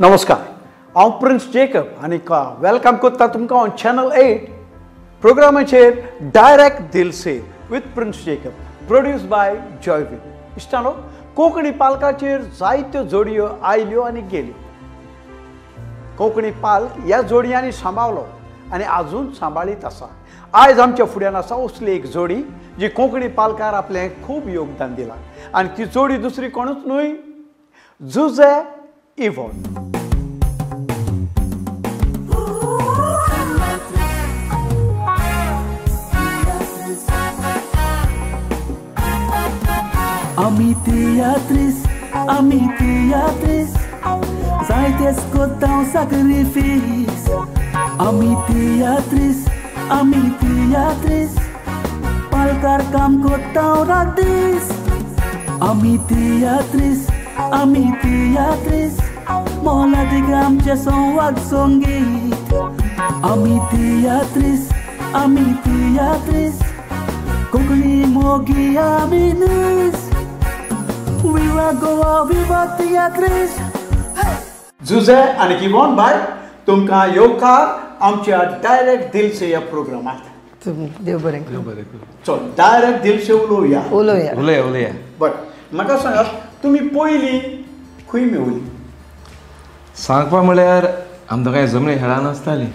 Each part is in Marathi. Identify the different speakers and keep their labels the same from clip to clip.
Speaker 1: नमस्कार, हांव प्रिन्स जेकब आनी वेलकम करता तुमकां ऑन चॅनल 8 प्रोग्रामाचेर direct Dil Se with Prince Jacob produce by Joyvin. इश्टानो, कोंकणी पालकाचेर जायत्यो जोडयो आयल्यो आनी गेल्यो। कोंकणी पालक ह्या जोडयांनी सांबाळलो आनी आजून सांबाळीत आसा। आयज आमच्या फुड्यान आसा असली एक जोडी जी कोंकणी पालकार आपलें खूब योगदान दिलां आनी ती जोडी दुसरी कोणूच न्हय, जुझे इव्हॉन।
Speaker 2: Ami teatris, zaites kotão sacrifício. Ami teatris, palkar kam kotão radis. Ami teatris, mola de gram são wag songit. Ami teatris, kokni mogi aminis. Viva teatris.
Speaker 1: जुझे आनी इव्हॉन बाय तुमकां येवकार आमच्या डायरेक्ट दिल से ह्या प्रोग्रामात।
Speaker 3: देव बरें
Speaker 1: चल डायरेक्ट दिल से
Speaker 3: उलोवया।
Speaker 1: बट म्हाका सांगात, तुमी पयलीं खंय मेवली?
Speaker 4: सांगपा म्हळ्यार आमकां कांय जमनी खेळा नासताली।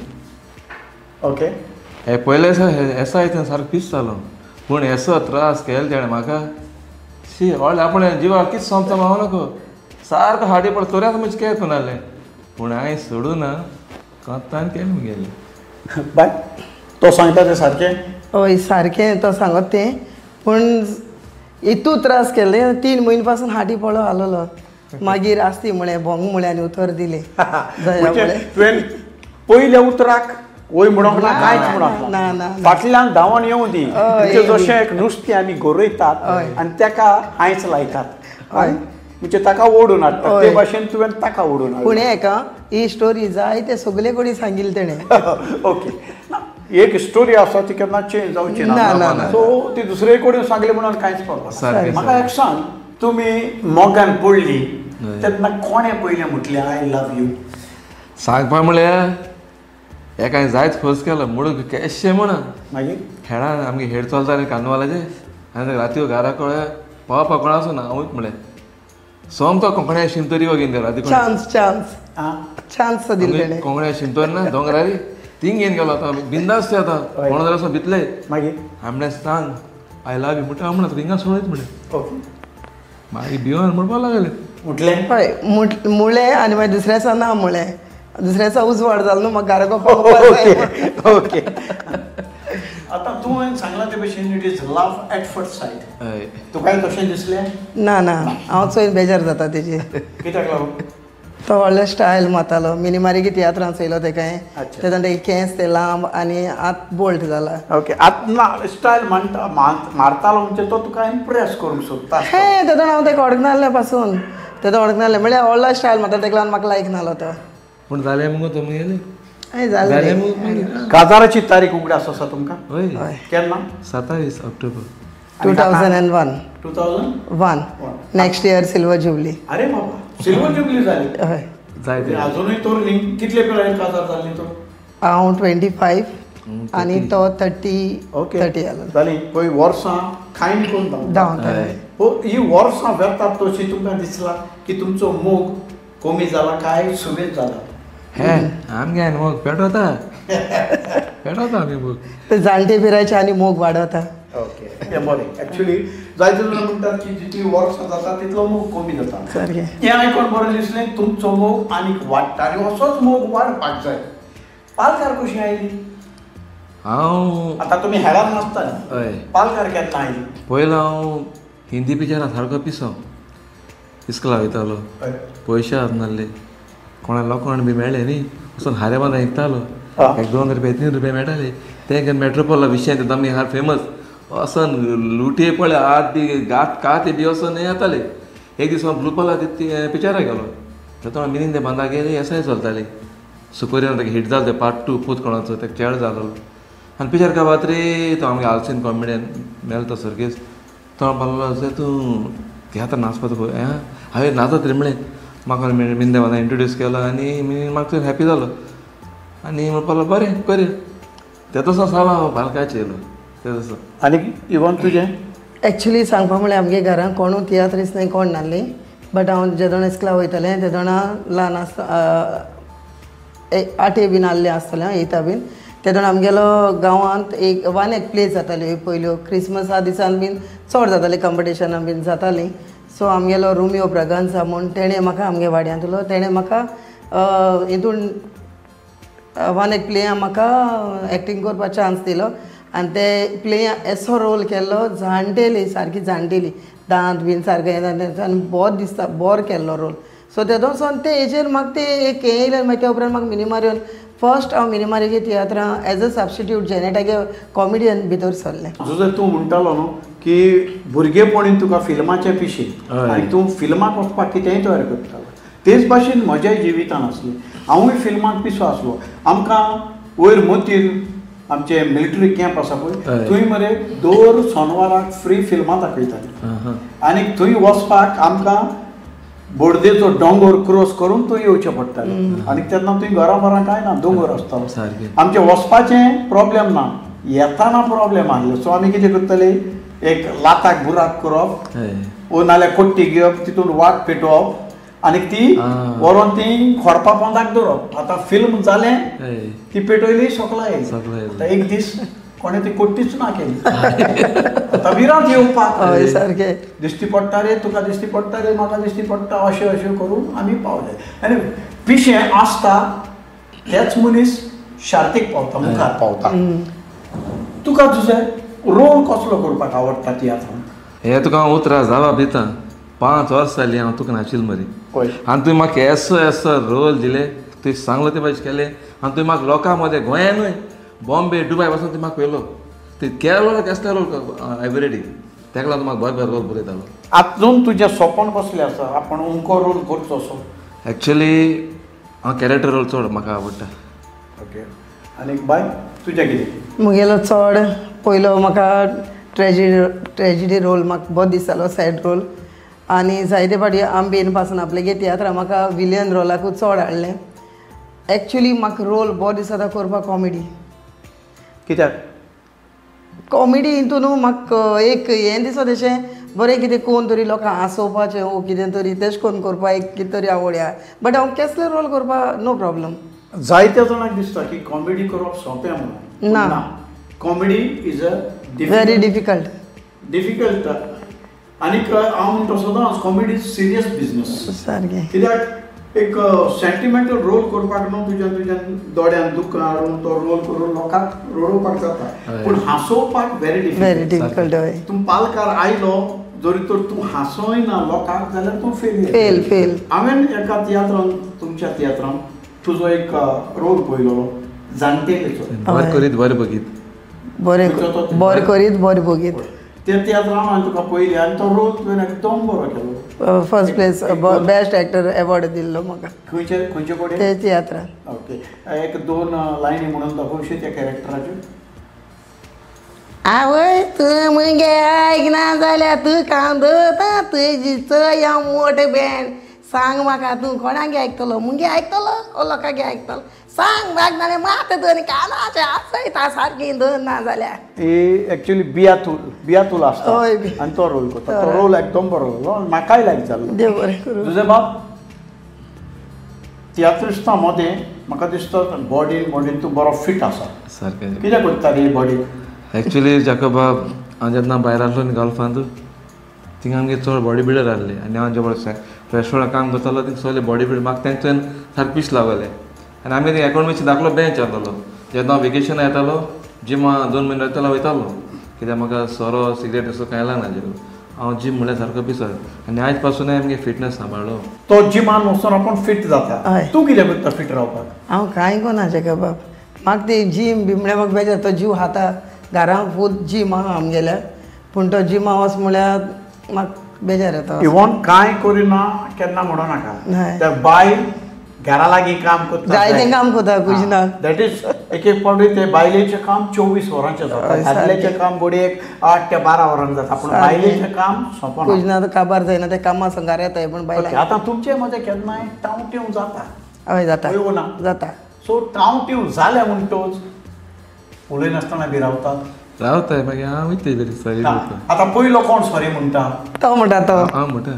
Speaker 1: ओके,
Speaker 4: हे पयले एसा हितून सारको पीस जालो, पूण एसो त्रास केलो तेणें म्हाका शी व्हडले आपणें जिवाक कितें सोंपता हांव नको सारको हाडी पड तोऱ्यात म्हणजे केत म्हणले, पूण हांवें सोडून कोंतान केलें मुगेलें।
Speaker 1: बाय तो सांगता तें सारकें?
Speaker 3: हय सारकें तो सांगत तें, पूण इतू त्रास केले 3 म्हयने पासून हाटी पळो हाललो, मागीर आसती म्हळें भोंग म्हळें आनी उतर दिलें।
Speaker 1: तुवें पयल्या उतराक वय म्हणोंक ना, कांयच म्हणोंक
Speaker 3: ना,
Speaker 1: फाटल्यान धांवून येवं दी। जशें एक नुस्तें आमी गरयतात आनी तेका हांयच लायतात म्हणजे ताका ओडून हाडटात, ते भाशेन तुवें ताका ओडून हाडलें।
Speaker 3: पूण हेका ही स्टोरी जाय ते सगळे कोणी सांगिल्ली तेणें।
Speaker 1: ओके, एक स्टोरी आसा ती केन्ना चेंज जावची ना, सो ती दुसरे कडेन सांगली म्हणून कांयच प्रॉब्लेम। म्हाका एक सांग, तुमी मोगान पडली तेन्ना कोणें पयलें म्हटलें आय लव यू?
Speaker 4: सांगपा म्हळ्यार एकाय जायत फोर्स केलो मुडूक केशें म्हणून।
Speaker 1: मागीर
Speaker 4: खेळान आमगे हेड चलताले कानवालाचे आनी राती घरा कळ्या पावपा कोण आसूं ना हांवूच म्हळें सोमतो कोंकण्या शिमतरी वगीन ते राती
Speaker 3: चान्स दिले तेणें।
Speaker 4: कोंकण्या शिमतोर ना दोंगरारी थिंग घेवन गेलो आतां बिंदास आतां कोण जाल्यार असो भितले
Speaker 1: मागीर
Speaker 4: आपणें सांग आय लव यू म्हणटा म्हणत थिंगा सोडयत म्हणे।
Speaker 1: ओके,
Speaker 4: मागीर भिवन म्हणपा लागले
Speaker 1: म्हटलें
Speaker 3: हय मुळें आनी मागीर दुसऱ्याचा ना म्हळें, दुसऱ्याचा उजवाड जालो न्हू, म्हाका घरा
Speaker 1: ओके। आतां तुवें सांगलां ते भशेन it is love at first sight, तुकाय तशें दिसलें?
Speaker 3: ना हांव चोयन बेजार जाता तेजी।
Speaker 1: कित्याक लागून?
Speaker 3: तो व्हडलो स्टायल मारतालो, मिनी मारी तियात्रांत चोयलो तेका, तेन्ना ते केंस ते लांब आनी आत बोल्ट जाला।
Speaker 1: ओके, आतां स्टायल मारतालो म्हणजे तो तुका इम्प्रेस करूंक सोदता?
Speaker 3: हे तेदोन हांव तेका वळखनासले पासून, वळखनासलें म्हळ्यार व्हडलो स्टायल मारता तेका लागून म्हाका लायक नाहलो तो।
Speaker 4: पूण जालें मुगो तुमगेलें?
Speaker 3: हय जालें।
Speaker 1: काजाराची तारीख उगडास आसा तुमकां?
Speaker 4: हय,
Speaker 1: केन्ना?
Speaker 4: 27 October
Speaker 3: 2001 next year silver jubilee.
Speaker 1: अरे बाबा, सिल्वर जुबली जाली?
Speaker 3: हय
Speaker 4: जाय
Speaker 1: अजूनय तो कितले पिरायेर काजार जाल्ली तो?
Speaker 3: हांव 25 आनी तो 30
Speaker 1: जाली। पळय वर्सां खायन कोण
Speaker 3: धांवता।
Speaker 1: ही वर्सां वेतात तशी तुमकां दिसला की तुमचो मोग कमी जाला काय सुबेज जाला?
Speaker 4: हे आमगे मोग पेटवता आमी मोग
Speaker 3: ते जाणटे पिरायेचे आनी मोग वाडवता।
Speaker 1: ओके, तें बरें। एक्चुली जायते जाण म्हणटात की जितली वर्सां जाता तितलो मोग कमी जाता।
Speaker 3: सारकें।
Speaker 1: हें आयकून बरें दिसलें, तुमचो मोग आनीक वाडटा आनी असोच मोग वाडपाक जाय। पालकार कशी आयली?
Speaker 4: हांव
Speaker 1: आतां तुमी हेरान नासताली,
Speaker 4: हय,
Speaker 1: पालकार केन्ना आयली?
Speaker 4: पयलो हांव हिंदी पिक्चरां सारको पिसो इस्कला वयतालो, पयशे आसनासले, कोणा लोकांक बी मेळ्ळे न्ही, वचून हारे बांदा विकतालो, 1-2 रुपया 3 रुपया मेळटाले। ते मेट्रोपोला विशय आमी हार फेमस वचोन लुटये पळय आत बी कात बी वचोन येताले। एक दीस हांव ब्लूपाला पिक्चराक गेलो, तेतून मिनीन ते बांदा गेले एसाय चलताली, सुपरियन हिट जालो ते पार्ट 2 पूत कोणाचो ते चेड जालो आनी पिक्चर का बात रे तो आमगे आलसीन कॉमेडियन मेल तो सर्गेस तो बोल्लो तूं तियात्र नाचपाचो खंय हांवें नाचत रे म्हळें म्हाका मिंदेवाना इंट्रोड्यूस केलो आनी म्हाका हॅपी जालो आनी म्हणपाक बरें कर ते तसो साला हांव बालकाचे येयलो ते तसो.
Speaker 1: आनी इवन तुजें
Speaker 3: एक्चुली सांगपा म्हळ्यार आमगे घरान कोणू तियात्रीस न्हय कोण नासली बट हांव जे दोन इस्कला वयतालें ते दोना ल्हान आसता 8 बीन आहले आसतलें 8 बीन ते दोन आमगेलो गांवांत एक प्लेस जाताली पयल्यो क्रिसमसा दिसान बीन चड जाताली कॉम्पिटिशनां बीन जातालीं. सो आमगेलो रोमियो ब्रगांसा म्हूण तेणें म्हाका आमगे वाड्यांतलो तेणें म्हाका हितून प्लेयां म्हाका एक्टींग करपाक चान्स दिलो आनी ते प्लेयां असो रोल केल्लो जाणटेली सारकी जाणटेली दांत बीन सारके आनी बोर दिसता बोर केल्लो रोल. सो तेदोसून ते हेजेर म्हाका ते एक हें येयलें मागीर ते उपरांत म्हाका मिनिमार येवन फर्स्ट हांव मिनिमारीगे तियात्रां एज अ सबस्टिट्यूट जेनेटागे कॉमेडियन भितर सरलें.
Speaker 1: जर तूं म्हणटालो न्हू की भुरगेपणीन तुका फिल्माचे पिशें आनी तूं फिल्माक वचपाक कितेंय तयार करतालो तेच भाशेन म्हज्याय जिवितान आसलें. हांवूय फिल्माक पिसो आसलो. आमकां वयर मोतीर आमचे मिलिटरी कॅम्प आसा पळय थंय मरे दर शेनवाराक फ्री फिल्मां दाखयतालीं आनी थंय वचपाक आमकां बोर्देचो दोंगर क्रॉस करून थंय येवचें पडटालें आनी तेन्ना थंय घरा कांय ना दोंगर आसतालो. आमचें वचपाचें प्रॉब्लेम ना येताना प्रॉब्लेम आहले. सो आमी कितें करताले एक लाताक बुराक करप वो नाल्यार कोट्टी घेवप तितून वाट पेटोवप आनी ती व्हरोन ती खोडपा पोंदाक दवरप. आतां फिल्म जालें ती पेटयली सोकला येयली. आतां एक दीस कोणें ती कोट्टीच ना केली. आतां विरांत येवपाक
Speaker 3: सारकें
Speaker 1: दिश्टी पडटा रे तुका दिश्टी पडटा रे म्हाका दिश्टी पडटा अशें अशें करून आमी पावले. आनी पिशें आसता तेच मनीस शार्तीक पावता मुखार पावता. तुका तुजें रोल कसलो करपाक आवडटा तियात्रांत?
Speaker 4: हे तुका हांव उतरां जवाब दिता. 5 वर्सां जालीं हांव तुका नाशिल्लो मरी आनी तुवें म्हाका एसो रोल दिले तुवें सांगलो ते भाशेन केलें आनी तुवें म्हाका लोकां मदें गोंयानूय बॉम्बे दुबय वचून तुवें म्हाका पयलो ते केलो कसले रोल एवरीडे ताका लागून म्हाका बरो रोल बरयतालो.
Speaker 1: आजून तुजें सपन कसलें आसा आपूण उमको रोल करचो असो?
Speaker 4: एक्चुली हांव कॅरेक्टर रोल चड म्हाका आवडटा.
Speaker 1: ओके. आनी बाय तुजें कितें?
Speaker 3: मुगेलो चड पयलो म्हाका ट्रेजिडी रोल म्हाका बरो दिसतालो सॅड रोल आनी जायते फाटी आंबेन पासून आपल्यागे तियात्रां म्हाका विलियन रोलाकूच चड हाडलें. एक्चुली म्हाका रोल बरो दिसता करपाक कॉमेडी.
Speaker 1: कित्याक?
Speaker 3: कॉमेडी हितून म्हाका एक हें दिसता तशें बरें कितें कोण तरी लोकांक हांसोवपाचें वो कितें तरी तेश कोन्न करपाक एक कितें तरी आवडया बट हांव कसले रोल करपाक नो प्रॉब्लम.
Speaker 1: जायत्या जाणांक दिसता की कॉमेडी करप सोंपें म्हणून.
Speaker 3: ना
Speaker 1: comedy is a
Speaker 3: very difficult
Speaker 1: आनीक हांव म्हणटा सदांच कॉमेडी इज सिरियस बिजनस.
Speaker 3: सारकें.
Speaker 1: कित्याक एक सेंटिमेंटल रोल करपाक न्हू तुज्या दोळ्यान दुकां हाडून तो रोल करून लोकांक रडोवपाक जाता पूण हांसोवपाक व्हेरी
Speaker 3: डिफिकल्ट. हय
Speaker 1: तूं पालकार आयलो जरी तर तूं हांसोय ना लोकांक जाल्यार तूं
Speaker 3: फेल.
Speaker 1: हांवें एका तियात्रांत तुमच्या तियात्रांत तुजो एक रोल पळयलो जाणटेलेचो.
Speaker 4: बरें करीत बरें बगीत
Speaker 3: बरें करीत बरें बगीत
Speaker 1: त्या तियात्रांत हांवें तुका पयली आनी तो रोल तुवें एकदम बरो केलो.
Speaker 3: First place best actor award दिल्लो म्हाका.
Speaker 1: खंयचे कडेन?
Speaker 3: ते तियात्रां.
Speaker 1: ओके. एक 2 लायनी म्हणून दाखोवशी त्या कॅरेक्टराच्यो.
Speaker 3: आवय तूं मुगे आयकना जाल्यार तूं कांदता तुजी चय हांव मोठे बँड सांग म्हाका तूं कोणागे आयकतलो मुगे आयकतलो लोकांगे आयकतलो सांग म्हाका नाल्यार मात दोन कानाचे आसयता सारकी दोन ना जाल्यार.
Speaker 1: ही एक्चुअली बियातूल आसता आनी तो रोल करता. तो रोल एकदम बरो जालो म्हाकाय लायक जाल्लो.
Speaker 3: देव बरें करूं.
Speaker 1: तुजे बाब तियात्रिस्तां मदें म्हाका दिसता बॉडीन तूं बरो फिट आसा.
Speaker 4: सारकें.
Speaker 1: कित्याक करता रे बॉडी?
Speaker 4: एक्चुली जाका बाब हांव जेन्ना भायर आसलो न्ही गल्फांत थिंगा आमगे चड बॉडी बिल्डर आहले आनी हांव जे रेस्टॉरंटात काम करतालो थिंग सगळे बॉडी बिल्डर म्हाका तेंच्यान सारकें पीस लागले आनी आमी थिंग एकोणमेची धाकलो बेंच आहलो. जेन्ना हांव वेकेशन येतालो जिमा 2 म्हयने रावतालो वयतालो कित्याक म्हाका सोरो सिगरेट असो कांय लागना. हांव जिम म्हळ्यार सारको पिसो आनी आयज पासून आमगे फिटनेस सांबाळ्ळो.
Speaker 1: तो जिमान वचून आपूण फिट जाता. तूं कितें करता फिट रावपाक?
Speaker 3: हांव कांय कोना जेका बाब म्हाका ती जीम बी म्हळ्यार म्हाका बेजार तो जीव खाता घरां फूल जीम आहा आमगेल्या पूण तो जिमा वच म्हळ्यार म्हाका बेजार येता.
Speaker 1: इवन कांय करिना केन्ना म्हणो नाका. बायल घरा लागीं काम करता
Speaker 3: जायतें काम करता कुजिनाक.
Speaker 1: दॅट इज एक एक पावटी ते बायलेचें काम 24 वरांचें जाता, दादल्याचें काम घोडयेक 8 ते 12 वरांक जाता, पूण बायलेचें काम सोंपना.
Speaker 3: कुजना काबार जायना ते कामा संगार येताय पूण बायलां
Speaker 1: आतां तुमचे मदें केन्नाय टावट्यो जाता,
Speaker 3: हय जाता
Speaker 1: वयो ना
Speaker 3: जाता.
Speaker 1: सो टावट्यो जाल्या म्हणटोच उलयनासतना भिरावतात.
Speaker 4: रावताय मागीर हांव वयताय बरी सॉरी म्हणटा.
Speaker 1: आतां पयलो कोण सॉरी म्हणटा?
Speaker 3: तो म्हणटा तो
Speaker 4: हांव म्हणटा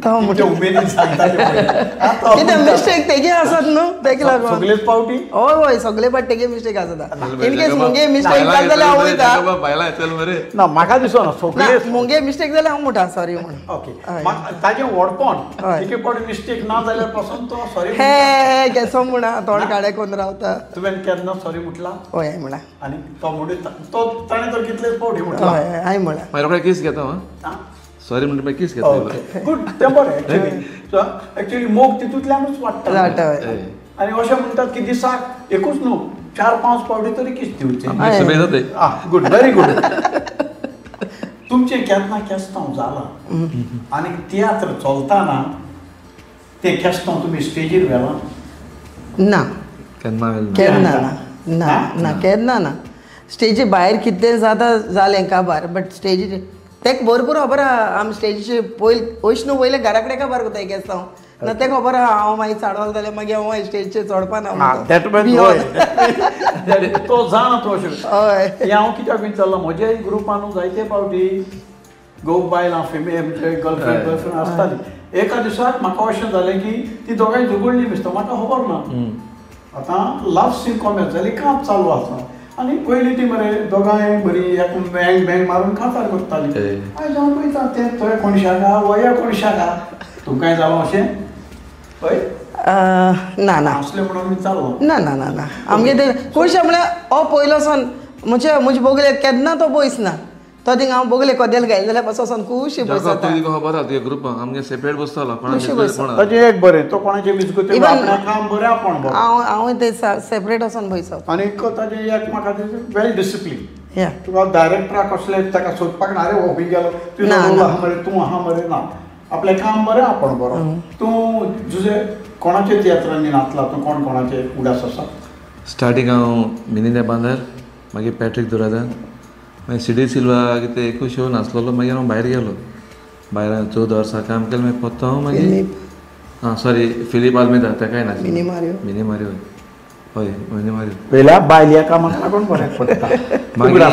Speaker 3: तो म्हणटा
Speaker 1: उमेदीन सांगता ते पळय. आतां
Speaker 3: कितें मिस्टेक तेगे आसत न्हू तेका लागून.
Speaker 1: सगळेच पावटी
Speaker 3: हय हय सगळे पाट तेगे मिस्टेक आसता. इन केस मुगे मिस्टेक जाल जाल्यार हांव वयता.
Speaker 4: बायलां येतले मरे.
Speaker 1: ना म्हाका दिसना सगळे
Speaker 3: मुगे मिस्टेक जाल्यार हांव म्हणटा सॉरी म्हणून.
Speaker 1: ओके ताजें व्हडपण
Speaker 3: हय.
Speaker 1: एक एक पावटी मिस्टेक ना जाल्यार पासून तो सॉरी
Speaker 3: हे केसो म्हणा तोंड काडे कोन्न रावता.
Speaker 1: तुवें केन्ना सॉरी म्हटला?
Speaker 3: हय म्हणा
Speaker 1: आनी तो म्हणटा तो ताणें तर कितलेच पावटी म्हटला.
Speaker 3: हय हांय म्हणा.
Speaker 4: मागीर रोखडें केस घेता हांव. सॉरी म्हणटा मागीर केस घेता.
Speaker 1: ओके गुड तें बरें एक्चुअली. सो एक्चुअली मोग तितूंतल्यानूच वाडटा.
Speaker 3: हय.
Speaker 1: आनी अशें म्हणटात की दिसाक एकूच न्हू 4-5 पावटी तरी किस दिवचे.
Speaker 4: सगळे जाताय.
Speaker 1: Good very good. तुमचें केन्ना केस्तांव जालां आनी तियात्र चलताना तें केस्तांव तुमी स्टेजीर व्हेलां?
Speaker 3: ना
Speaker 4: केन्ना
Speaker 3: केन्ना ना ना ना केन्ना ना. स्टेजी भायर कितें जाता जालें काबार बट स्टेजीचेर तेका भरपूर खबर आहा आमी स्टेजीचेर पयलीं वयशनू वयले घरा कडेन काबार करताय केस्तांव ना तेका खबर आहा हांव मागीर चडवल जाल्यार मागीर हांव स्टेजीचेर चडपाना.
Speaker 1: तो जाणा तो अशें.
Speaker 3: हय
Speaker 1: हांव कित्याक विचारलां म्हज्याय ग्रुपान जायते पावटी बायलां फेमिली गर्लफ्रेंड बॉयफ्रेंड आसताली. एका दिसाक म्हाका अशें जालें की ती दोगांय झगडली दिसता म्हाका खबर ना. आतां लव सीन कॉमेट जाली काम चालू आसा आनी पयलीं ती मरे दोगांय बरी एक बँग बँग मारून कांतार करताली. आयज हांव पळयता तें थंय कोणशाका वया कोणशाका तुमकांय जालो अशें? हय
Speaker 3: ना ना
Speaker 1: असलें म्हणून विचारलो.
Speaker 3: ना ना ना ना आमगे ते खुशी म्हळ्यार हो पयलो सन म्हजे बोगले केन्ना तो पयस ना तो थिंग हांव बोगले कदेल घायल जाल्यार पासून सन खुशी पयस जाता.
Speaker 4: खबर आहा तुगे ग्रुपान आमगे सेपरेट बसतालो कोणा
Speaker 1: ताजें एक बरें तो कोणाचें विजगुते आपणें काम बरें आपण बरें.
Speaker 3: हांव ते सेपरेट वचोन बसप.
Speaker 1: आनी ताजें एक म्हाका वेल डिसिप्लीन.
Speaker 3: या
Speaker 1: तुका डायरेक्टराक कसलें ताका सोदपाक ना रे हो खंय गेलो तुजो रोल आहा मरे तूं आहा मरे ना आपलें काम बरें आपण बरो. तूं तुजें कोणाच्या तियात्रांनी नाचला तूं कोणाचे उडास आसा?
Speaker 4: स्टार्टींग हांव मिनी बांदर मागीर पॅट्रीक दुरादान मागीर सिडी सिल्वा कितें एकूच शो नाचलोलो मागीर हांव भायर गेलो. भायर 14 वर्सां काम केलें मागीर परतो हांव मागीर सॉरी फिलीप आल्मेदा तेकाय नाचलो. मिनी मारियो हय मिनी मारियो
Speaker 1: पयल्या बायल्या कामाक लागून बरें पडटा
Speaker 4: मागीर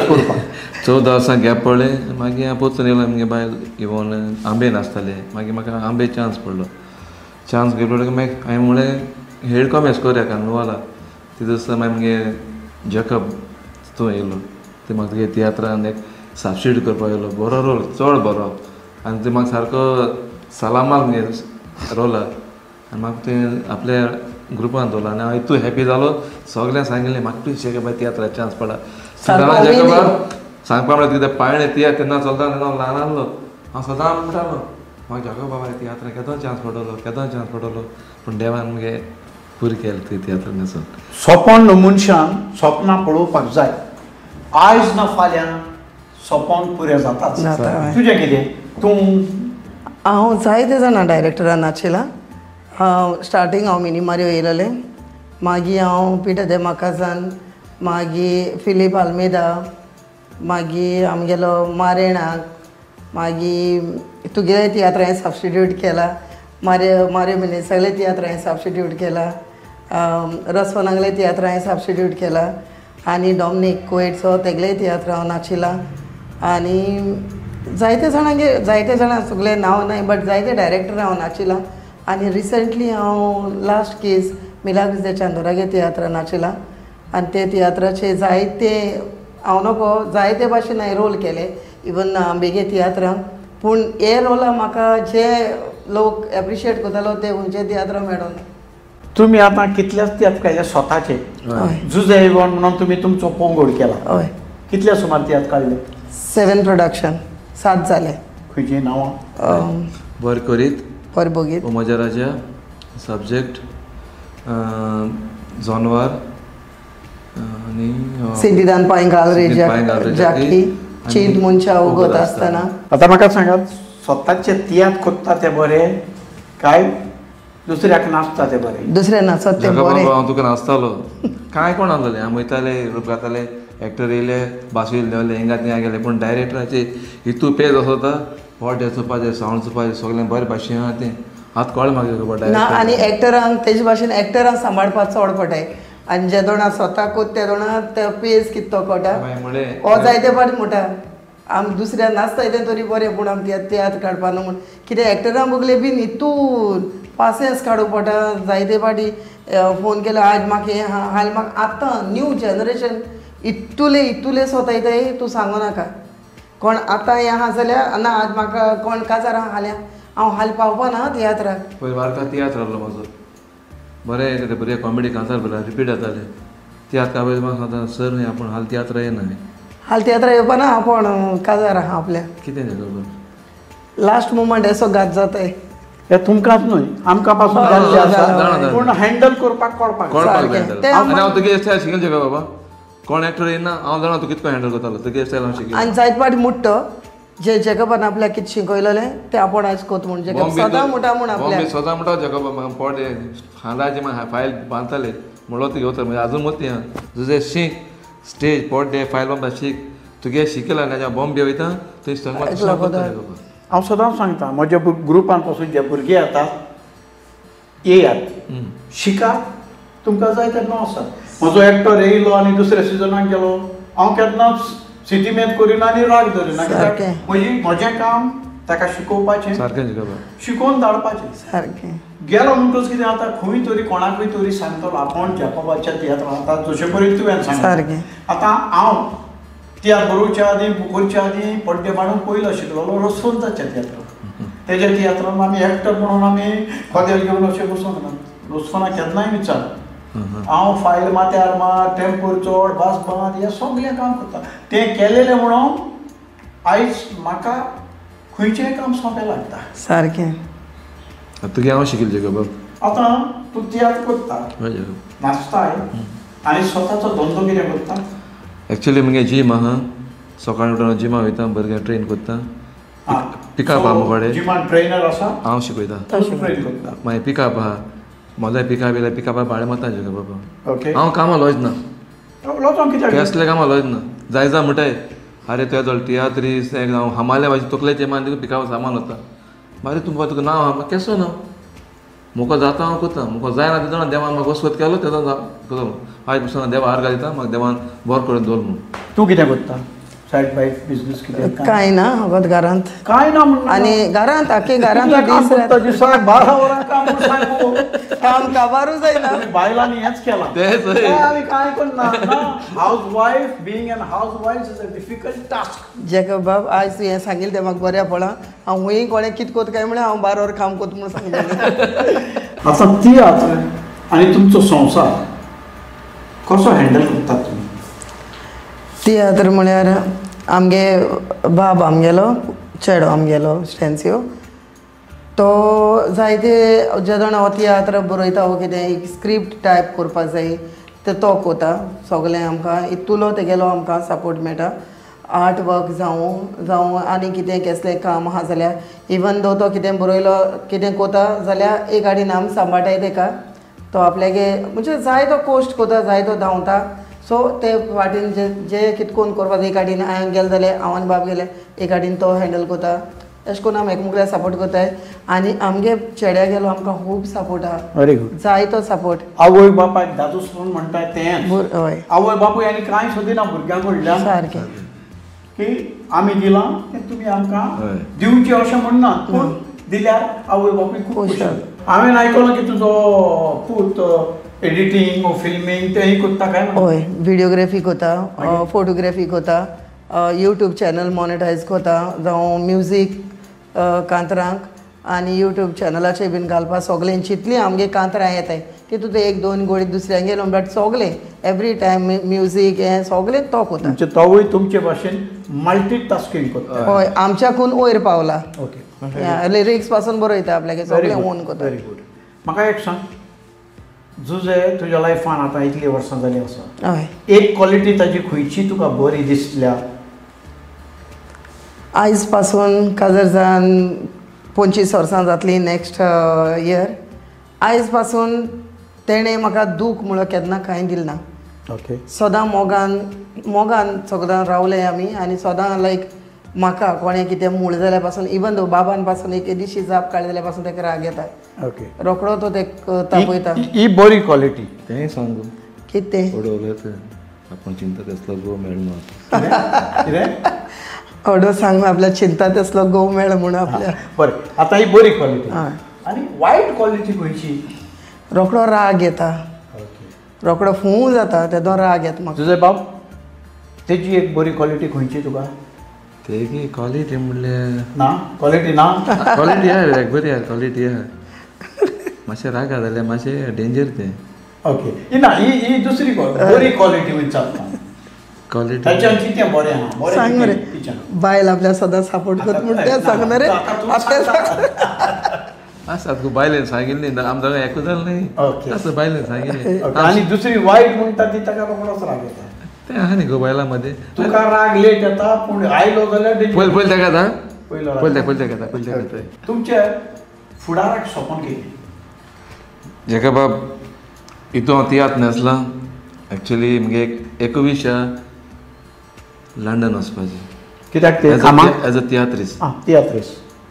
Speaker 4: 14 वर्सां गॅप पडलें मागीर हांव पोचून येयलो आमगे बायल इवन आंबे नाचताले मागीर म्हाका आंबे चान्स पडलो. चान्स घेतलो मागीर हांवें म्हणलें हेड कॉमेस करया कार्निवाला. ते दिसा मागीर मगे जॅकब तूं येयलो ते म्हाका तुगे तियात्रान एक सबस्टिट्यूट करपाक येयलो बरो रोल चड बरो आनी ते म्हाका सारको सलामाक मगे रोल आनी म्हाका तें आपल्या ग्रुपान दवरलो आनी हांव इतू हॅपी जालो सगळ्यांक सांगिल्लें म्हाका प्लीज बाय तियात्राक चान्स पडा. सांगपा म्हळ्यार कितें पायणे तियात्र तेन्ना चलता तेन्ना हांव ल्हान आसलो हांव सदां म्हणटालो म्हाका जागो बाबा तियात्राक केदो चान्स पडलो पूण देवान मगे पुरी केलें ती तियात्र न्हेसून.
Speaker 1: सोपोन मनशान सपनां पळोवपाक जाय. आयज ना फाल्यां सोपोन पुरे जाताच. तुजें कितें तूं?
Speaker 3: हांव जायते जाणां डायरेक्टरान नाचिलां. स्टार्टींग हांव मिनी मारियो येयलेलें मागीर हांव पिटर दे माकाजान मागीर फिलीप आल्मेदा मागीर आमगेलो मारेणाक मागीर तुगेले तियात्र हांवें सबस्टिट्यूट केला. मारियो मिनी सगळे तियात्र हांवें सबस्टिट्यूट केला. रसवनांगले तियात्र हांवें सबस्टिट्यूट केला आनी डॉमिनीक कोएट्सो तेगले तियात्र हांव नाचिला आनी जायते जाणां सगळे नांव नाय बट जायते डायरेक्टर हांव नाचिला. आनी रिसंटली हांव लास्ट केस मिलाग्रिस दे चांदोरागे तियात्र नाचिला आनी ते तियात्राचे जायते हांव नको जायते भाशेन हांवें रोल केले इवन बेगे तियात्रांक पूण हे रोला म्हाका जे लोक एप्रिशिएट करतालो ते खंयचे तियात्र मेळोना.
Speaker 1: तुमी आतां कितलेच तियात्र काडले स्वताचे जुजे इवन म्हणून तुमी तुमचो पोंगड केला.
Speaker 3: हय
Speaker 1: कितले सुमार तियात्र काडले?
Speaker 3: 7 प्रोडक्शन 7 जाले.
Speaker 1: खंयची नांवां?
Speaker 4: वर करीत
Speaker 3: परबोगीत
Speaker 4: म्हज्या राजा सब्जेक्ट जानवर आनी
Speaker 3: सिद्धिदान पांय घाल रे जाकी चीत मनशा उगत आसतना.
Speaker 1: आतां म्हाका सांगात स्वताचे तियात्र कोत्ता ते बरें काय दुसऱ्याक नाचता ते बरें?
Speaker 3: दुसरे नाचत ते बरें.
Speaker 4: हांव तुका नाचतालो कांय कोण आसलेले आमी वयताले रूप घाताले एक्टर येयले भाशू येयले देवले हिंगा थिंगा गेले पूण डायरेक्टराचे हितू पेज असो होता व्हॉट चोवपाचें सावंड चोवपाचें सगळें बरें भाशेन आहा तें आतां कळ्ळें म्हाका
Speaker 3: ना आनी एक्टरांक तेजे भाशेन एक्टरांक सांबाळपाक चड पडटाय आनी जे दोना स्वताकूच ते दोना ते पेज कितें तो कळटा हो जायते फावटी म्हणटा आमी दुसऱ्या नाचताय तें तरी बरें पूण आमी तियात्र काडपा न्हू म्हण कितें एक्टरांक बगले बीन हितून पासियन्स काडूंक पडटा जायते फावटी फोन केलो आज म्हाका हें हाल म्हाका आतां न्यू जनरेशन इतुले स्वतायताय तूं सांगू नाका कोण आतां हें आहा जाल्यार ना आज म्हाका कोण काजार हाल्या हांव हाल पावपा ना तियात्राक
Speaker 4: पयलीं वारका तियात्र आहलो म्हाजो बरें ते बरें कॉमेडी कांतार बरें रिपीट जाताले तियात्र पयलीं म्हाका सांगता सर आपूण हाल तियात्र येना
Speaker 3: हाल तियात्र येवपा ना आपूण काजार आहा आपल्याक
Speaker 4: कितें तें खबर
Speaker 3: लास्ट मुमेंट असो घात जाताय
Speaker 1: हे तुमकांच न्हय आमकां पासून जाल्लें आसा पूण हँडल करपाक कळपाक
Speaker 4: आनी हांव तुगे स्टायल शिकयलचें काय बाबा कोण एक्टर येयना हांव जाणा तूं कितको हँडल करतालो तुगे स्टायल हांव शिकयलें
Speaker 3: आनी जायत फावटी मुट्टो जे जॅकबान आपल्याक कितें शिकयलेलें तें आपूण आयज कोत म्हण जॅकब सदां म्हणटा म्हण आपल्याक
Speaker 4: सदां म्हणटा जॅकब म्हाका पोट खांदाची फायल बांदताले म्हणलो तूं घेवता म्हणजे आजून मत तुजें शीक स्टेज पोट डे फायल बांदता शीक तुगे शिकयला आनी हाज्या बॉम्बे वयता थंय संगत
Speaker 1: हांव सदांच सांगता म्हज्या ग्रुपान पासून जे भुरगे येतात येयात शिकात तुमकां जाय तेन्ना वसात म्हजो एक्टर येयलो आनी दुसऱ्या सिजनाक गेलो हांव केन्नाच सिटी मेद करिना आनी राग धरिना कित्याक म्हजें काम ताका शिकोवपाचें
Speaker 4: सारकें
Speaker 1: शिकोवन धाडपाचें
Speaker 3: सारकें
Speaker 1: गेलो म्हणटच कितें आतां खंय तरी कोणाकूय तरी सांगतलो आपूण जॅकोबाच्या तियात्रांत आतां जशें पळय तुवें सांगलें आतां हांव तियात्र बरोवच्या आदीं बुकोरच्या आदीं पड्डे मांडून पयलो शिकलोलो रसवंताच्या तियात्रांत तेज्या तियात्रांत आमी एक्टर म्हणून आमी खोदेल घेवन अशें बसूंक ना रसवंता केन्नाय विचार हांव फायल माथ्यार मार टेम्पोर चोड बास बांद हें सगळें काम करता तें केलेलें म्हणून आयज म्हाका खंयचेंय काम सोंपें लागता
Speaker 3: सारकें
Speaker 4: तुगे हांव शिकयलचें गो बाब
Speaker 1: आतां तूं तियात्र करता नाचताय आनी स्वताचो धंदो कितें करता
Speaker 4: एक्चुअली मुगे जीम आहा सकाळीं उठून जिमा वयता भुरग्यां ट्रेन करता पिकअप आहा मुगोडे
Speaker 1: जिमान ट्रेनर आसा
Speaker 4: हांव शिकयता
Speaker 1: ट्रेन करता
Speaker 4: मागीर पिकअप आहा मोजाय पिकअप येयल्यार पिकअपार भाडें मारता गो बाबा
Speaker 1: ओके
Speaker 4: हांव कामां लॉज ना
Speaker 1: लोकांक कित्याक
Speaker 4: कसले कामां लॉज ना जाय जा म्हणटाय अरे तुवें जवळ तियात्रीस हांव हमाल्या भाजी तकलेचे मान तुका पिकअप सामान वता मागीर तुका नांव आहा केसो ना मुको जाता हांव करता मुको जायना ते जाणा देवान म्हाका वसवत केलो तेजो करता आयज पासून देवा हार घालिता म्हाका देवान बरो करून दवर म्हणून
Speaker 1: तूं कितें करता सायड बाय बिजनेस कितें
Speaker 3: कांय ना हांव घरांत
Speaker 1: कांय ना म्हणून
Speaker 3: आनी घरांत आख्खे घरांत
Speaker 1: काम करता दिसाक 12 वरां काम सांगू
Speaker 3: काम काबारूच जायना
Speaker 1: बायलांनी हेंच केलां
Speaker 4: तेच
Speaker 1: आमी कांय करना house wife being an house wife is a difficult task
Speaker 3: Jacob बाब आयज तूं हें सांगिल्लें तें म्हाका बऱ्या पडलां हांव हूंय कोणें कितें कोत काय म्हळ्यार हांव 12 वरां काम कोत म्हूण सांगलें
Speaker 1: आतां तियात्र आनी तुमचो संवसार कसो हँडल करतात तुमी
Speaker 3: तियात्र म्हळ्यार आमगे बाब आमगेलो चेडो आमगेलो स्टेन्सियो तो जायते जे जाण हो तियात्र बरयता वो कितें एक स्क्रिप्ट टायप करपाक जाय ते तो कोता सगलें आमकां इतुलो तेगेलो आमकां सपोर्ट मेळटा आर्ट वर्क जावं आनी कितें कसलें काम आहा जाल्यार इवन दो तो कितें बरयलो कितें कोता जाल्यार एक आडीन आमी सांबाळटाय तेका तो आपल्यागे म्हणजे जाय तो कोश्ट कोता जाय तो धांवता सो ते वाटेन जे कितकोन करपाक एक आडीन हांवें गेले जाल्यार हांव आनी बाब गेले एक आडीन तो हँडल कोता अशें करून आमी एकमेकांक सपोर्ट करताय आनी आमगे चेड्या गेलो आमकां खूब सपोर्ट आहा
Speaker 1: व्हेरी गुड
Speaker 3: जाय तो सपोर्ट
Speaker 1: आवय बापायक दादूस म्हणून म्हणटाय तें
Speaker 3: हय
Speaker 1: आवय बापूय आनी कांय सोदिना भुरग्यांक कडल्यान
Speaker 3: सारकें
Speaker 1: की आमी दिलां तें तुमी आमकां दिवचें अशें म्हणना पूण दिल्यार आवय बापूय खूब खुश हांवें आयकलां की तुजो पूत एडिटींग फिल्मींग तेंय करता काय
Speaker 3: हय व्हिडियोग्राफी कोता फोटोग्राफी कोता यूट्यूब चॅनल मॉनिटायज कोता जावं म्युजीक कांतरांक आनी यूट्यूब चॅनलाचेर बीन घालपा सगळें जितलीं आमगे कांतरां येताय तितूंत ते एक दोन गोडी दुसऱ्यांक गेलो बट सगळें एवरी टायम म्युजीक हें सगळें तो कोता
Speaker 1: म्हणजे तोवूय तुमचे भाशेन मल्टी टास्कींग करता
Speaker 3: हय आमच्याकून वयर पावला
Speaker 1: ओके
Speaker 3: लिरिक्स पासून बरयता आपल्याक सगळें ओन कोता
Speaker 1: व्हेरी गुड म्हाका एक सांग जुजे तुज्या लायफान आतां इतलीं वर्सां जालीं आसा
Speaker 3: हय
Speaker 1: एक क्वॉलिटी ताजी खंयची तुका बरी दिसल्या
Speaker 3: आयज पासून काजर जावन 25 वर्सां जातलीं नेक्स्ट इयर आयज पासून तेणें म्हाका दूख म्हणून केन्ना कांय दिलें ना
Speaker 1: ओके
Speaker 3: सदां मोगान सगळ्यां रावले आमी आनी सदां लायक म्हाका कोणें कितें म्हूण जाल्या पासून इवन दो बाबान पासून एक दिशी जाप काडले जाल्या पासून ताका राग येता
Speaker 1: ओके
Speaker 3: रोखडो तो ते तापयता
Speaker 1: ही बरी क्वालिटी
Speaker 4: तेंय सांगू
Speaker 3: कितें
Speaker 4: थोडे उलयत आपण चिंता तसलो गो मेळना
Speaker 3: हडो सांग आपल्या चिंता तसलो गोव मेळ म्हणून आपल्या
Speaker 1: बरें आतां ही बरी क्वालिटी
Speaker 3: हय
Speaker 1: आनी वायट क्वालिटी खंयची
Speaker 3: रोखडो राग येता
Speaker 1: ओके
Speaker 3: रोखडो फू जाता तेदो राग येता म्हाका
Speaker 1: तुजे बाब तेजी एक बरी क्वालिटी खंयची तुका
Speaker 4: तेगी क्वालिटी म्हणल्यार
Speaker 1: ना क्वालिटी ना
Speaker 4: क्वालिटी आहा बरी आहा क्वालिटी आहा मातशें रागा जाल्यार मातशें डेंजर तें
Speaker 1: ओके ही ना ही दुसरी बरी क्वालिटी विचारता
Speaker 4: क्वालिटी
Speaker 1: ताच्यान कितें बरें आहा बरें
Speaker 3: सांग
Speaker 1: कितें
Speaker 3: रे
Speaker 1: तिच्यान?
Speaker 3: बायल आपल्या सदां सपोर्ट करता म्हणून तें सांगना रे
Speaker 4: आसा तुका बायलेन सांगिल्ली आम दोगां एकूच जालें न्ही
Speaker 1: ओके
Speaker 4: आसा बायलेन सांगिल्लें
Speaker 1: ओके. आनी दुसरी वायट म्हणटा ती ताका रोखडोच राग येता
Speaker 4: तें आहा न्ही गो बायलां मदें
Speaker 1: तुका राग लेट येता पूण आयलो जाल्यार danger.
Speaker 4: पयलीं पयलीं तेका आतां
Speaker 1: पयलो राग.
Speaker 4: पयलीं तेका पयलीं तेका
Speaker 1: तुमचे फुडाराक सपन कितें
Speaker 4: जेका बाब हितू हांव तियात्र न्हेसलां एक्चुली म्हगे 21 लंडन वचपाचें
Speaker 1: कित्याक ते
Speaker 4: एज अ तियात्रिस्ट
Speaker 1: तियात्रीस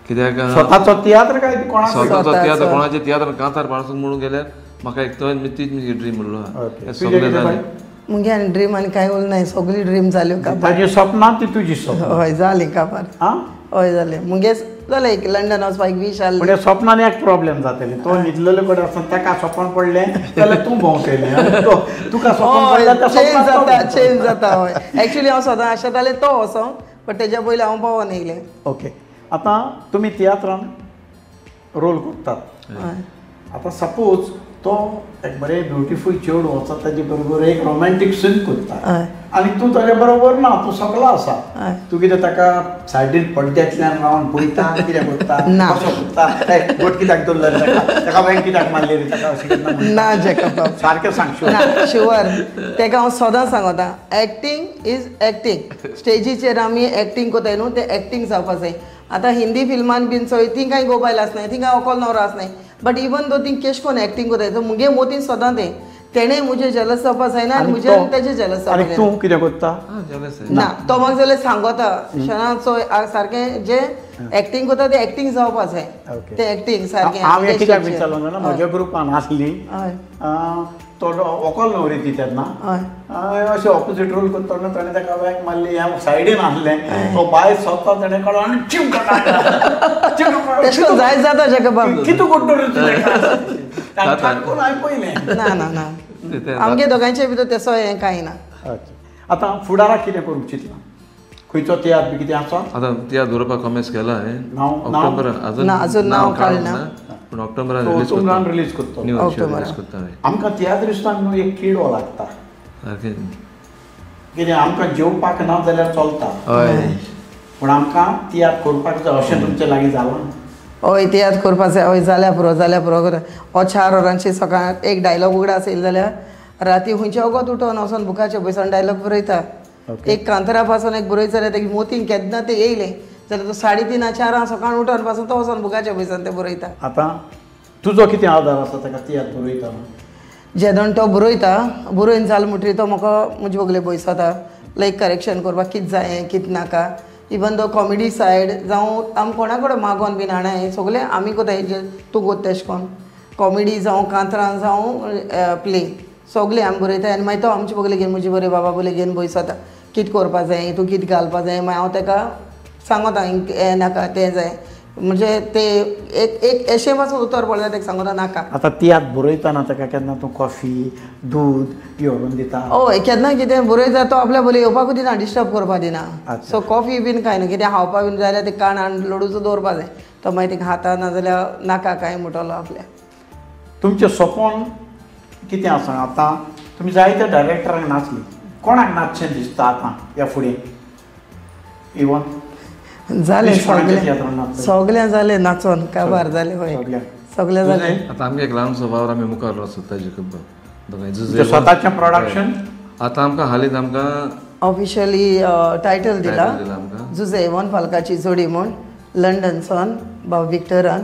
Speaker 4: कित्याक
Speaker 1: स्वताचो तियात्र काय कोणाचो
Speaker 4: स्वताचो तियात्र कोणाचें तियात्र कांतार पाडसून म्हणून गेल्यार म्हाका एक तो तीच म्हजी ड्रीम म्हणलो
Speaker 1: ओके.
Speaker 4: हें सगळें जालें
Speaker 3: मुगे आनी ड्रीम आनी कांय उरलें नाय सगळी ड्रीम जाल्यो काबार
Speaker 1: ताजी सपनां ती तुजी सपनां
Speaker 3: हय जाली काबार
Speaker 1: आं
Speaker 3: हय जालें मुगे जालें एक लंडन वचपाक 20
Speaker 1: पूण
Speaker 3: आसलें
Speaker 1: ह्या सपनान एक प्रॉब्लेम जातले तो न्हिदलेले कडेन आसतना ताका सपन पडलें जाल्यार तूं भोंवतलें आनी तुका सपन पडलें त्या
Speaker 3: चेंज
Speaker 1: सपनांत तो
Speaker 3: जाता
Speaker 1: भोंवतलो.
Speaker 3: चेंज जाता हय एक्चुली हांव सदां आशेतालें तो वचो बट तेज्या पयलीं हांव भोंवोन येयलें
Speaker 1: ओके आतां तुमी तियात्रान रोल करतात
Speaker 3: हय
Speaker 1: आतां सपोज तो एक बरें ब्युटिफूल चेडूं वचत ताजे बरोबर एक रोमॅन्टीक सीन करता
Speaker 3: हय
Speaker 1: आनी तूं ताजे बरोबर ना तूं सकलो आसा
Speaker 3: हय
Speaker 1: तूं कितें ताका सायडीन पड्ड्यांतल्यान रावन पळयता कितें करता
Speaker 3: ना.
Speaker 1: कसो करता बोट कित्याक दवरले रे ताका बँक कित्याक मारली रे ताका अशें केन्ना म्हणटा.
Speaker 3: ना जेकब बाब
Speaker 1: सारकें सांग शिव.
Speaker 3: ना शुअर तेका हांव सदां सांगता एक्टींग इज एक्टींग स्टेजीचेर आमी एक्टींग कोताय न्हू तें एक्टींग जावपा जाय आतां हिंदी फिल्मान बीन चोय थिंगाय गोबायल आसनाय थिंगाय अकोल नवरो आसनाय बट इवन दो थिंग केश कोन एक्टींग कोताय सो मुगे मोतीन सदां तें तेणें मुजे जलस जावपा जायना आनी मुजे तेजे जलस
Speaker 1: आनी
Speaker 3: जावपा
Speaker 1: तूं
Speaker 3: जायना
Speaker 1: कितें करता
Speaker 4: जेलस
Speaker 3: ना तो म्हाका जाल्यार सांगता शना चोय सारकें जे एक्टींग कोता तें एक्टींग जावपा जाय
Speaker 1: ओके.
Speaker 3: तें एक्टींग सारकें
Speaker 1: हांव एक कित्याक विचारलो जाणा म्हज्या ग्रुपान आसली
Speaker 3: हय
Speaker 1: तो वकोल न्हवरी ती तेन्ना
Speaker 3: हय
Speaker 1: अशें ऑपोजीट रोल करतना ताणें ताका बँक मारली हांव सायडीन आसलें तो भायर सोदता ताणें काडलो आनी चिम
Speaker 3: तेश कोन जायत जाता जेकब बाब
Speaker 1: कितू करतो रे तुजें काणकोण हांवें पयलें
Speaker 3: ना ना ना आमगे दोगांचे भितर तेसो हें कांय ना
Speaker 1: आतां फुडाराक कितें करूंक चिंतलां खंयचो तियात्र बी कितें आसा
Speaker 4: आतां तियात्र दवरपाक कॉमेस केला हांवें
Speaker 1: नांव-
Speaker 4: ऑक्टोबरान
Speaker 3: ना, अजून नांव काडना.
Speaker 4: पूण ऑक्टोबरान
Speaker 1: तो
Speaker 4: रिलीज
Speaker 1: तुमकां रिलीज करतो
Speaker 3: न्यू ऑक्टोबरान.
Speaker 4: रिलीज करता हांवें
Speaker 1: आमकां तियात्रिस्टांक न्हू एक किडो लागता
Speaker 4: सारकें
Speaker 1: कितें आमकां जेवपाक ना जाल्यार चलता
Speaker 4: हय
Speaker 1: पूण आमकां तियात्र करपाक जाय अशें तुमचे लागीं जालां
Speaker 3: हय तियात्र करपा जाय हय जाल्या पुरो हो 4 वरांची सकाळ एक डायलॉग उगडा आसले जाल्यार राती खंयचे वगत उठोन वचोन बुकाचे बसून डायलॉग बरयता एक कांतरा पासून एक बरयत जाल्यार तेगे मोतीन केन्ना ते येयले जाल्यार तो 3:30 4 सकाळ उठोन पासून तो वचोन बुकाचे बसून ते बरयता
Speaker 1: आतां तुजो कितें आदार आसा ताका तियात्र बरयतना
Speaker 3: जेदोन तो बरोयन जाल म्हणटरी तो म्हाका म्हजे बगले बसता लायक करेक्शन करपाक कितें जाय कितें नाका इवन दो कॉमेडी सायड जावं आमी कोणा कडेन मागोन बीन हाडाय सगळे आमी कोताय जे तूं कोत तेश कोन कॉमेडी जावं कांतरां जावं प्ले सगळे आमी बरयताय आनी मागीर तो आमचे बगले घेवन म्हजे बरे बाबा बगले घेवन बसता कितें करपा जाय तूं कितें घालपा जाय मागीर हांव ताका सांगता हें नाका तें जाय म्हणजे ते एक एशे पासून उतर पडलें ताका सांगता नाका
Speaker 1: आतां तियात्र बरयतना ताका केन्ना तूं कॉफी दूद बी व्हरून दिता
Speaker 3: हय केन्ना कितें बरयता तो आपल्या बरे येवपाकूच दिना डिस्टर्ब करपा दिना
Speaker 1: अच्छा.
Speaker 3: सो कॉफी बीन कांय ना कितें खावपा बीन जाल्यार ते काण आनी लोडूचो दवरपा जाय तो मागीर तेका खाता नाजाल्यार नाका कांय म्हणटलो आपल्या
Speaker 1: तुमचें सपन कितें आसा आतां तुमी जायत्या डायरेक्टरांक नाचली कोणाक नाचचें दिसता आतां ह्या फुडें इवन
Speaker 3: जालें
Speaker 1: कोणाच्या तियात्रान नाचता?
Speaker 3: सगळें जालें नाचोन काबार जालें हय
Speaker 1: सगळ्यांक.
Speaker 3: सगळें जालें
Speaker 4: आतां आमगे एक ल्हानसो वावर आमी मुखार वचता जेकब
Speaker 1: तुमचें
Speaker 4: जुजे
Speaker 1: स्वताचें प्रोडक्शन
Speaker 4: आतां आमकां हालींच आमकां
Speaker 3: ऑफिशियली टायटल दिला
Speaker 4: title दिला आमकां.
Speaker 3: जुजे 1 फाल्काची जोडी म्हूण लंडनसान भाव विक्टरान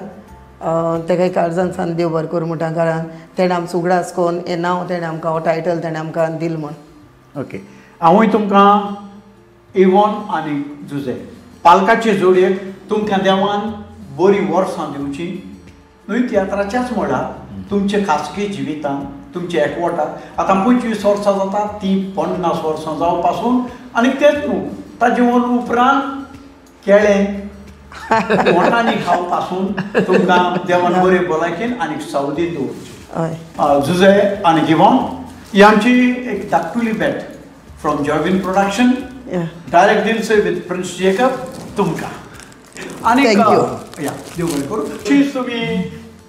Speaker 3: तेका काळजान सान देव बरें करूं म्हणटा कारण तेणें आमचो उगडास कोन्न हें नांव तेणें आमकां हो टायटल तेणें आमकां दिल म्हण
Speaker 1: ओके हांवूय तुमकां इवॉन आनी जुजे पालकाचे जोडयेक तुमकां देवान बरी वर्सां दिवची न्हय तियात्राच्याच मळार तुमचे खासगी जिवितांत तुमचे एकवटाक आतां 25 वर्सां जाता ती 50 वर्सां जावं पासून आनी तेच न्हू ताजे उपरांत केळें वटांनी खाव पासून तुमकां देवान बरे भलायकेन आनी सावधीन दवरची
Speaker 3: हय
Speaker 1: जुजे आनी गिवॉन ही आमची एक धाकटुली भेट from Joyvin production direct Dil Se with Prince Jacob तुमकां आनी
Speaker 3: Thank you.
Speaker 1: या देव बरें करूं शीच तुमी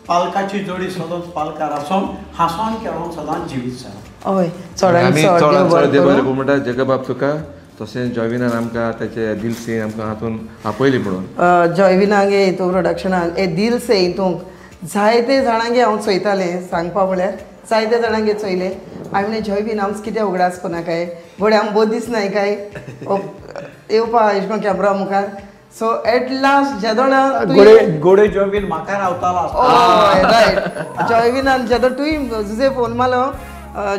Speaker 1: पालकाची जोडी सदांच पालकार आसून हांसोन खेळोन सदांच जिवीत जावं
Speaker 3: हय चडांत
Speaker 4: आमी
Speaker 3: चड
Speaker 4: चडांत
Speaker 3: देव
Speaker 4: चड
Speaker 3: बरें
Speaker 4: देव बरें
Speaker 3: करूं
Speaker 4: करूं म्हणटा जग बाब तुका तशें जॉयविनान आमकां तेचे दिलसे आमकां हातून आपयली म्हणून
Speaker 3: जॉयविनांगे हितून प्रोडक्शनान हे दिल से हितूंक जायते जाणांगे हांव चोयतालें सांगपा म्हळ्यार जायते जाणांगे चोयलें हांवें म्हणलें जॉयविन आमचो कित्याक उगडास कोना काय घोडे आम बोध दिसनाय काय येवपा एश कोन कॅमेरा मुखार सो एट लास्ट जेदोणा
Speaker 1: गोडे जॉयविन म्हाका रावतालो
Speaker 3: हय रायट जॉयविनान जेदो तुवें तुजे फोन मारलो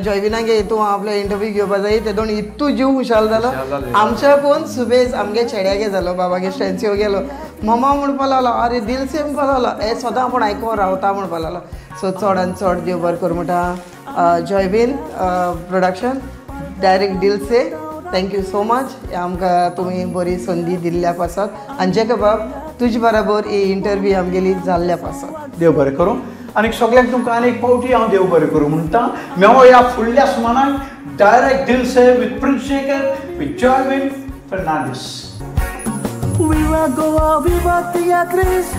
Speaker 3: जॉयविनागे हितू आपले इंटरव्यू घेवपा जाय तेदोण इतू जीव खुशाल जालो आमच्या कोण सुबेज आमगे चेड्यागे जालो बाबागे स्टॅन्सिओ गेलो मम्मा म्हणपा लागलो अरे दिल से म्हणपा लागलो हे सदां पूण आयको रावता म्हणपा लागलो सो चडांत चड देव बरें करूं म्हणटा Joyvin production direct Dil say thank you so much आमकां तुमी बरी संदी दिल्ल्या पासत आनी जेका बाब तुजे बराबर ही इंटरव्यू आमगेली जाल्ल्या पासत
Speaker 1: देव बरें करूं आनी सगळ्यांक तुमकां आनी एक फावटी हांव देव बरें करूं म्हणटा मेळो ह्या फुडल्या सुमाराक direct Dil Se with Prince Jacob with Joyvin Fernandes
Speaker 2: Viva Goa, viva Teatris.